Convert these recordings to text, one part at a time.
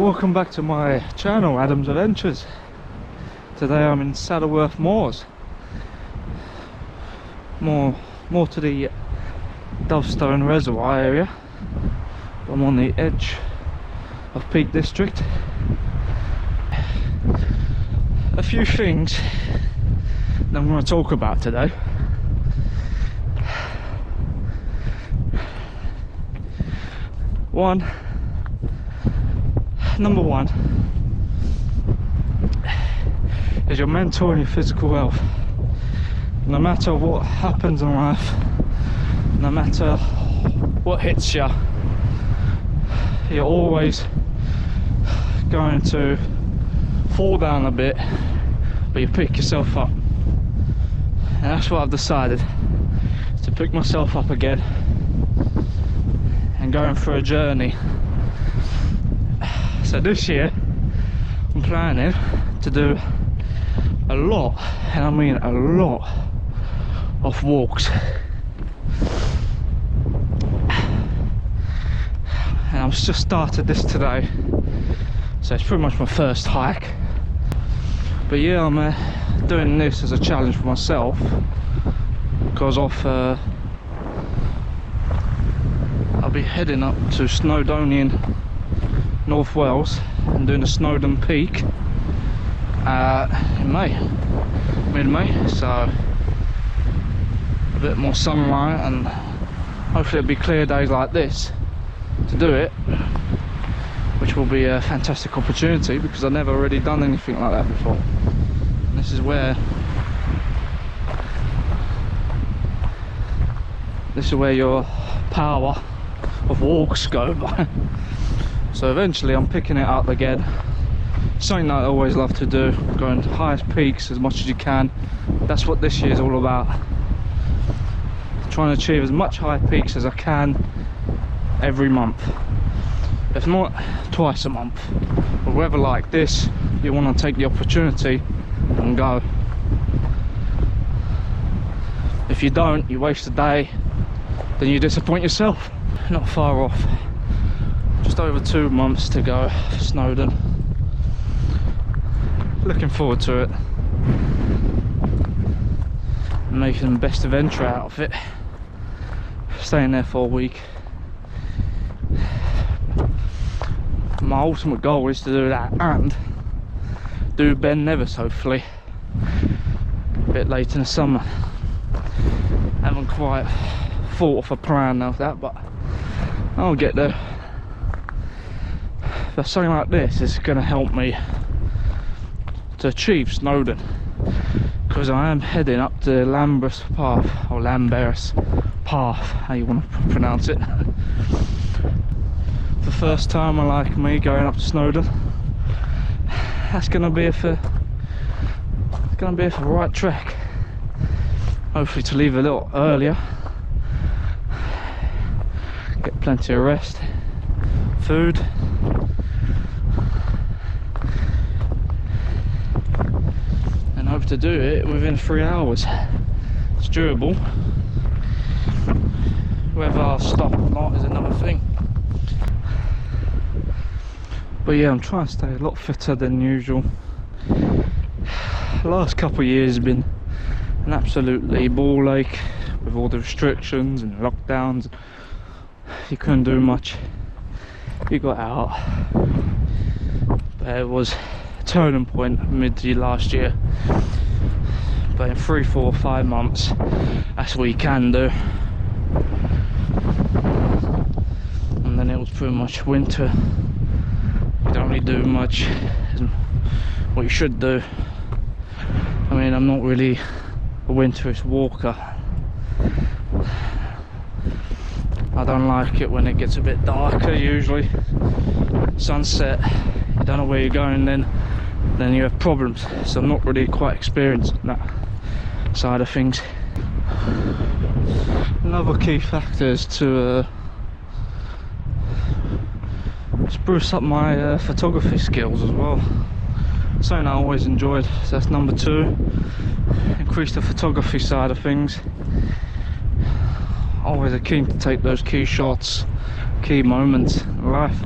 Welcome back to my channel, Adam's Adventures. Today I'm in Saddleworth Moors. More to the Dovestone Reservoir area. I'm on the edge of Peak District. A few things that I'm going to talk about today. Number one is your mental and your physical health. No matter what happens in life, no matter what hits you, you're always going to fall down a bit, but you pick yourself up. And that's what I've decided, to pick myself up again and going for a journey. So this year I'm planning to do a lot, and I mean a lot, of walks. And I've just started this today, so it's pretty much my first hike. But yeah, I'm doing this as a challenge for myself because I'll be heading up to SNOWDON in North Wales and doing a SNOWDON peak in mid-May, so a bit more sunlight, and hopefully it'll be clear days like this to do it, which will be a fantastic opportunity because I've never really done anything like that before. And this is where your power of walks go by. So eventually I'm picking it up again. Something that I always love to do, going to highest peaks as much as you can. That's what this year is all about. Trying to achieve as much high peaks as I can every month. If not, twice a month. But weather like this, you want to take the opportunity and go. If you don't, you waste a day, then you disappoint yourself. Not far off. Just over 2 months to go for SNOWDON. Looking forward to it. Making the best adventure out of it. Staying there for a week. My ultimate goal is to do that and do Ben Nevis hopefully a bit late in the summer. Haven't quite thought of a plan of that, but I'll get there. But something like this is going to help me to achieve SNOWDON, because I am heading up the Lambert Path, or Lambert Path, how you want to pronounce it. The first time, like me, going up to SNOWDON. That's going to be for the right track. Hopefully to leave a little earlier, get plenty of rest, food, and hope to do it within 3 hours. It's doable. Whether I'll stop or not is another thing. But yeah, I'm trying to stay a lot fitter than usual. The last couple of years have been an absolutely ball ache with all the restrictions and lockdowns. You couldn't do much. You got out. But it was a turning point mid last year. But in 3, 4, 5 months, that's what you can do. And then it was pretty much winter. You don't really do much what you should do. I mean, I'm not really a winterist walker. I don't like it when it gets a bit darker usually. Sunset, you don't know where you're going, then you have problems. So I'm not really quite experienced on that side of things. Another key factor is to spruce up my photography skills as well. Something I always enjoyed, so that's number 2. Increase the photography side of things. Always keen to take those key shots, key moments in life.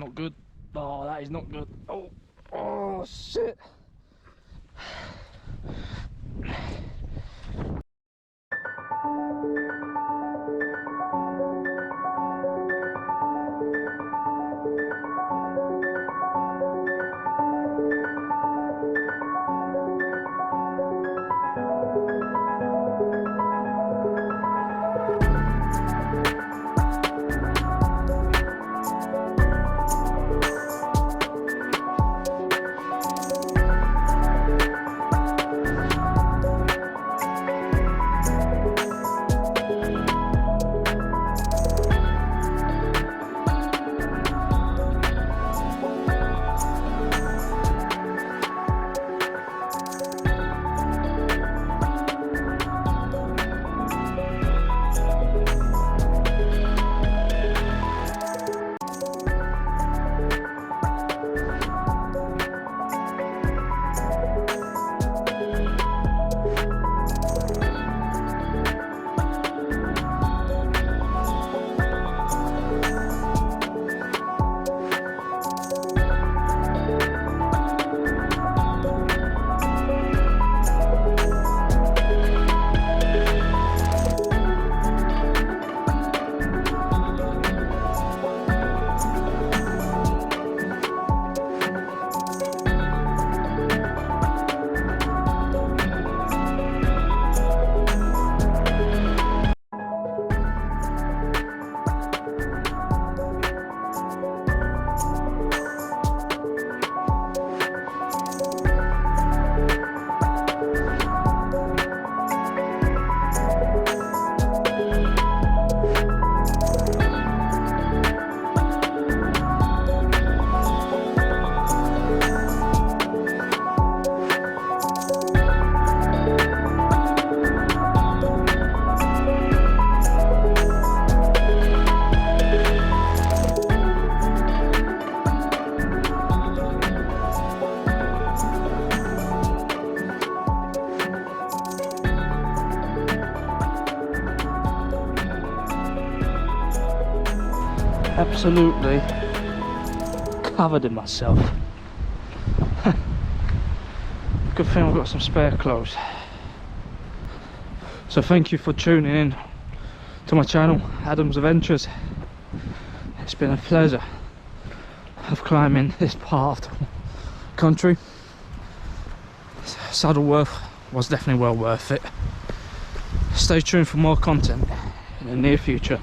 not good. Oh, that is not good. Oh, oh shit. Absolutely covered in myself. Good thing I've got some spare clothes. So thank you for tuning in to my channel, Adam's Adventures. It's been a pleasure of climbing this part of the country. Saddleworth was definitely well worth it. Stay tuned for more content in the near future.